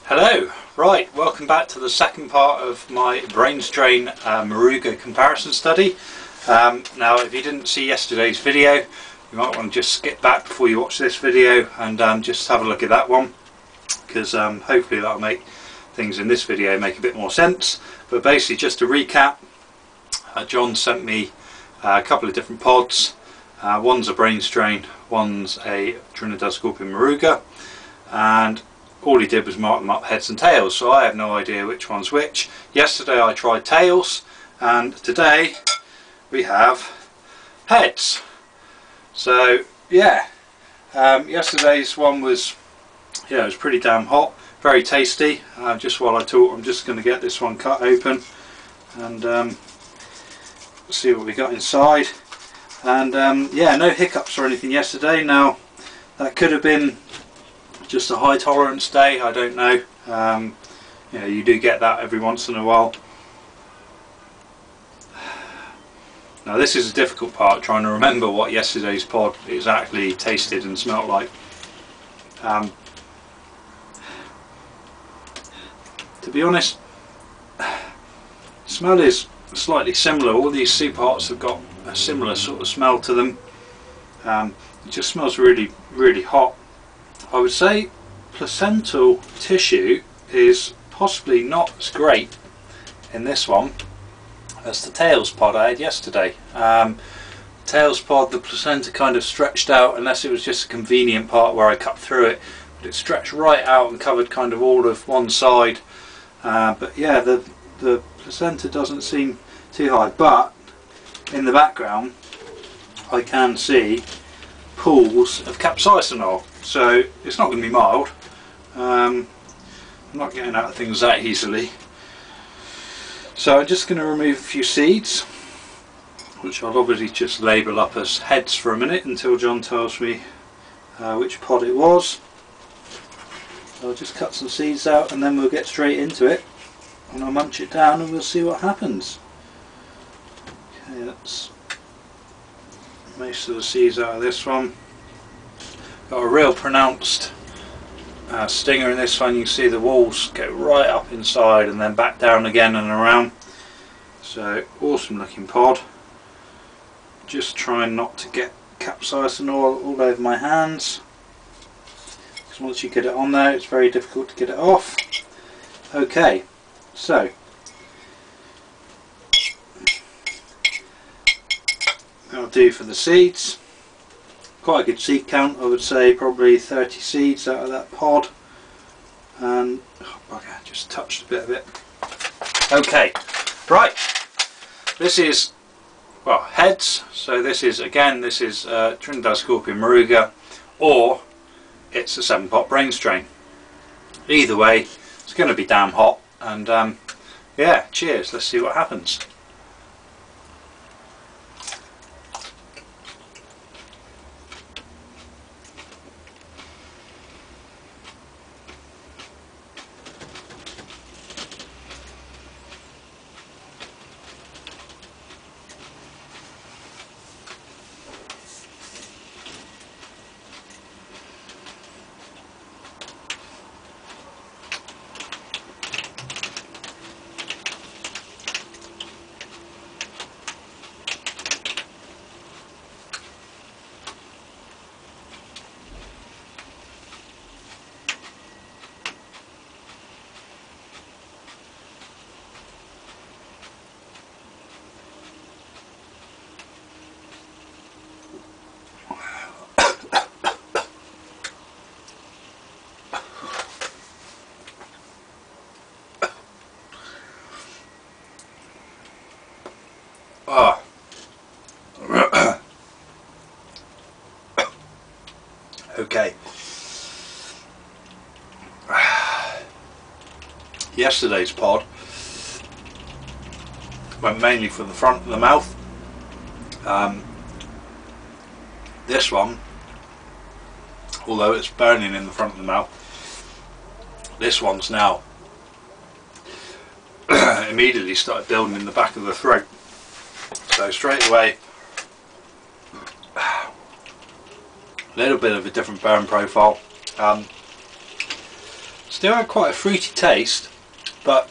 Hello, right, welcome back to the second part of my Brainstrain Morouga comparison study. Now if you didn't see yesterday's video, you might want to just skip back before you watch this video and just have a look at that one, because hopefully that'll make things in this video make a bit more sense. But basically, just to recap, John sent me a couple of different pods. One's a Brainstrain, one's a Trinidad Scorpion Morouga, and all he did was mark them up heads and tails, so I have no idea which one's which. Yesterday I tried tails, and today we have heads. So yeah, yesterday's one was, it was pretty damn hot, very tasty. Just while I talk, I'm just going to get this one cut open and see what we got inside. And yeah, no hiccups or anything yesterday. Now that could have been just a high tolerance day, I don't know. You do get that every once in a while. Now this is a difficult part, trying to remember what yesterday's pod exactly tasted and smelt like. To be honest, smell is slightly similar. All these soup pots have got a similar sort of smell to them. It just smells really, really hot. I would say placental tissue is possibly not as great in this one as the tails pod I had yesterday. Tails pod, the placenta kind of stretched out, unless it was just a convenient part where I cut through it, but it stretched right out and covered kind of all of one side. But yeah, the placenta doesn't seem too high, but in the background I can see pools of capsaicin oil, so it's not going to be mild. I'm not getting out of things that easily, so I'm just going to remove a few seeds, which I'll obviously just label up as heads for a minute until John tells me which pod it was. So I'll just cut some seeds out and then we'll get straight into it, and I'll munch it down and we'll see what happens. Okay, that's most of the seeds out of this one. Got a real pronounced stinger in this one. You can see the walls go right up inside and then back down again and around. So awesome looking pod. Just trying not to get capsaicin all over my hands, because once you get it on there it's very difficult to get it off. Okay, so that'll do for the seeds. Quite a good seed count, I would say probably 30 seeds out of that pod, and oh bugger, I just touched a bit of it. Okay, right, this is, well, heads. So this is, again, this is Trinidad Scorpion Morouga, or it's a 7-pot Brainstrain. Either way, it's going to be damn hot, and yeah, cheers, let's see what happens. Okay. Yesterday's pod went mainly for the front of the mouth. This one, although it's burning in the front of the mouth, this one's now immediately started building in the back of the throat. So straight away, a little bit of a different burn profile. still had quite a fruity taste, but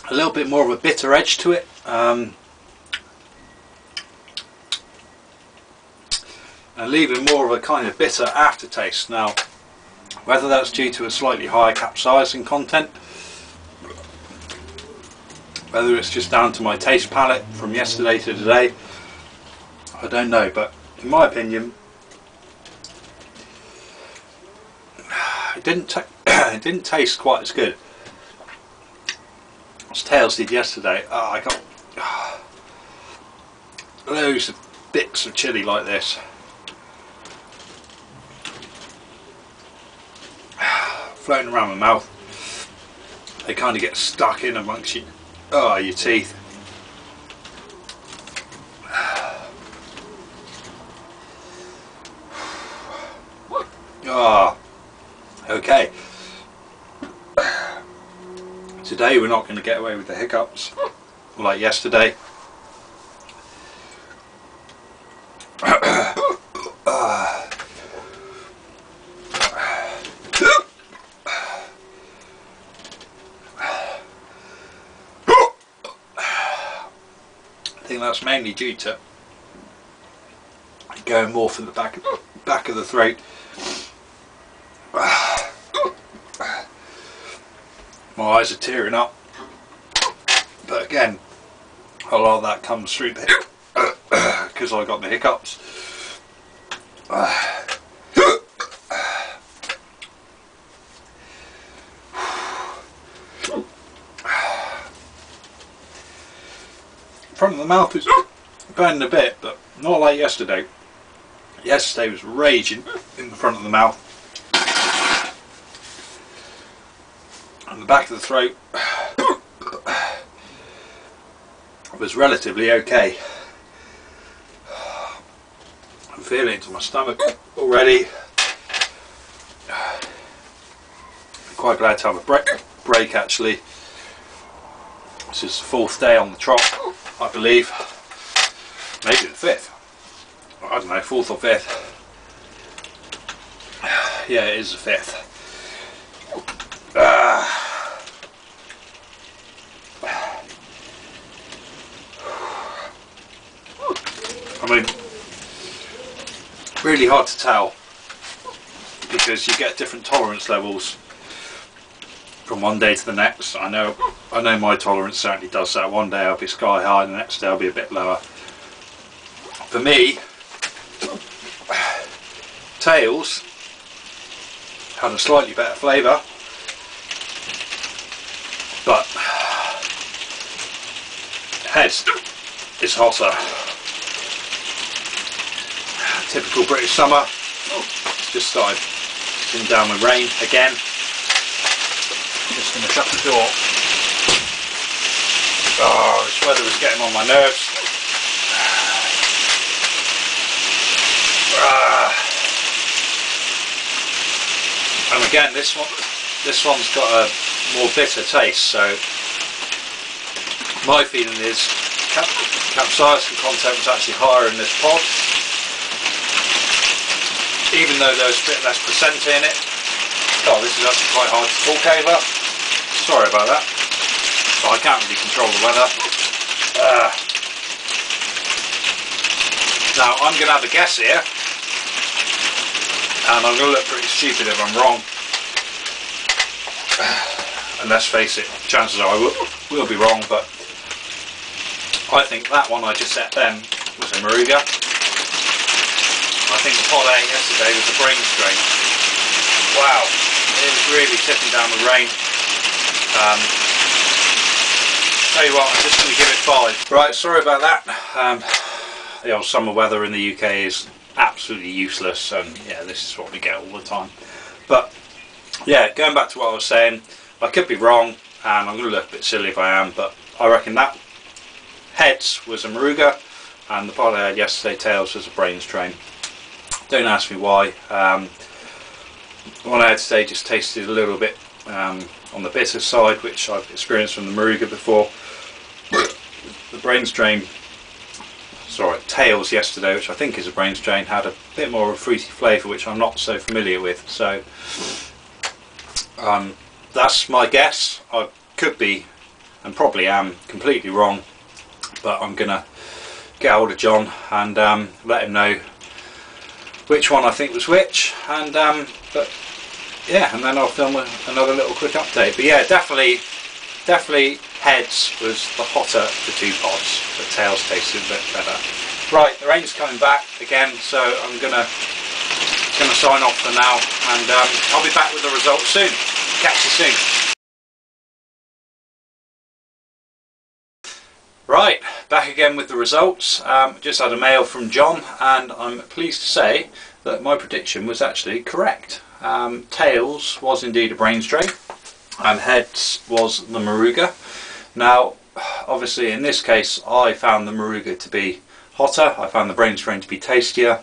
a little bit more of a bitter edge to it, and leaving more of a kind of bitter aftertaste. Now, whether that's due to a slightly higher capsaicin content, whether it's just down to my taste palette from yesterday to today, I don't know, but in my opinion it didn't taste quite as good as Tails did yesterday. I got loads of bits of chilli like this floating around my mouth. They kind of get stuck in amongst your teeth. Okay. Today we're not going to get away with the hiccups like yesterday. I think that's mainly due to going more for the back of the throat. My eyes are tearing up, but again, a lot of that comes through because I got the hiccups. Front of the mouth is burning a bit, but not like yesterday. Yesterday was raging in the front of the mouth. And the back of the throat was relatively okay. I'm feeling it to my stomach already. I'm quite glad to have a break actually. This is the 4th day on the trot, I believe. Maybe the 5th. I don't know, 4th or 5th. Yeah, it is the 5th. I mean, really hard to tell because you get different tolerance levels from one day to the next. I know my tolerance certainly does that. One day I'll be sky high, the next day I'll be a bit lower. For me, Tails had a slightly better flavour, but Heads is hotter. Typical British summer. It's just started sitting down with rain again. Just going to shut the door. Oh, this weather is getting on my nerves. And again, this one's got a more bitter taste, so my feeling is capsaicin content was actually higher in this pod, even though there was a bit less placenta in it. Oh, this is actually quite hard to talk over. Sorry about that, but I can't really control the weather. Now I'm going to have a guess here, and I'm going to look pretty stupid if I'm wrong. And let's face it, chances are I will be wrong, but I think that one I just set then was a Morouga. I think the pot I ate yesterday was a Brainstrain. Wow, it was really tipping down with rain. Tell you what, I'm just going to give it 5. Right, sorry about that. The old summer weather in the UK is absolutely useless, and yeah, this is what we get all the time. But yeah, going back to what I was saying, I could be wrong, and I'm going to look a bit silly if I am, but I reckon that Heads was a Morouga, and the pot I had yesterday, Tails, was a Brainstrain. Don't ask me why. The one I had today just tasted a little bit on the bitter side, which I've experienced from the Morouga before. The Brainstrain tails yesterday, which I think is a Brainstrain, had a bit more of a fruity flavour, which I'm not so familiar with. So that's my guess. I could be, and probably am, completely wrong, but I'm gonna get hold of John and let him know which one I think was which, and but yeah, and then I'll film another little quick update. But yeah, definitely heads was the hotter of the two pods, but tails tasted a bit better. Right, the rain's coming back again, so I'm gonna sign off for now, and I'll be back with the results soon. Catch you soon. Right, back again with the results. Just had a mail from John, and I'm pleased to say that my prediction was actually correct. Tails was indeed a Brainstrain, and heads was the Morouga. Now, obviously in this case I found the Morouga to be hotter, I found the Brainstrain to be tastier,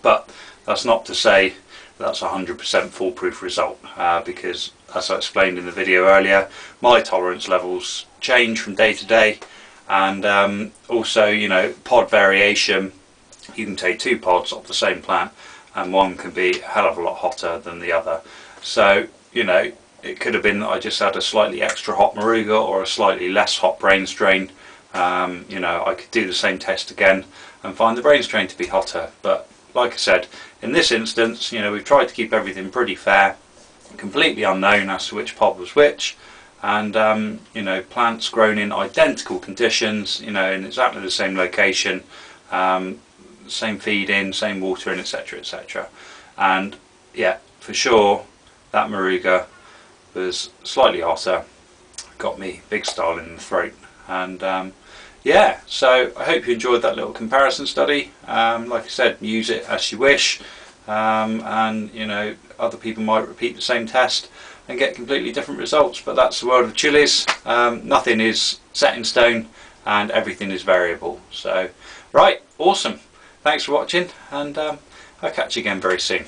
but that's not to say that's 100% foolproof result, because as I explained in the video earlier, my tolerance levels change from day to day, and also, you know, pod variation. You can take two pods off the same plant and one can be a hell of a lot hotter than the other. So, you know, it could have been that I just had a slightly extra hot Morouga or a slightly less hot Brainstrain. You know, I could do the same test again and find the Brainstrain to be hotter, but like I said, in this instance, you know, we've tried to keep everything pretty fair, completely unknown as to which pod was which, and you know, plants grown in identical conditions, you know, in exactly the same location, same feed in, same water in, etc, etc. And yeah, for sure that Morouga was slightly hotter, got me big style in the throat. And yeah, so I hope you enjoyed that little comparison study. Like I said, use it as you wish, and you know, other people might repeat the same test and get completely different results, but that's the world of chilies. Nothing is set in stone and everything is variable. So right, awesome, thanks for watching, and I'll catch you again very soon.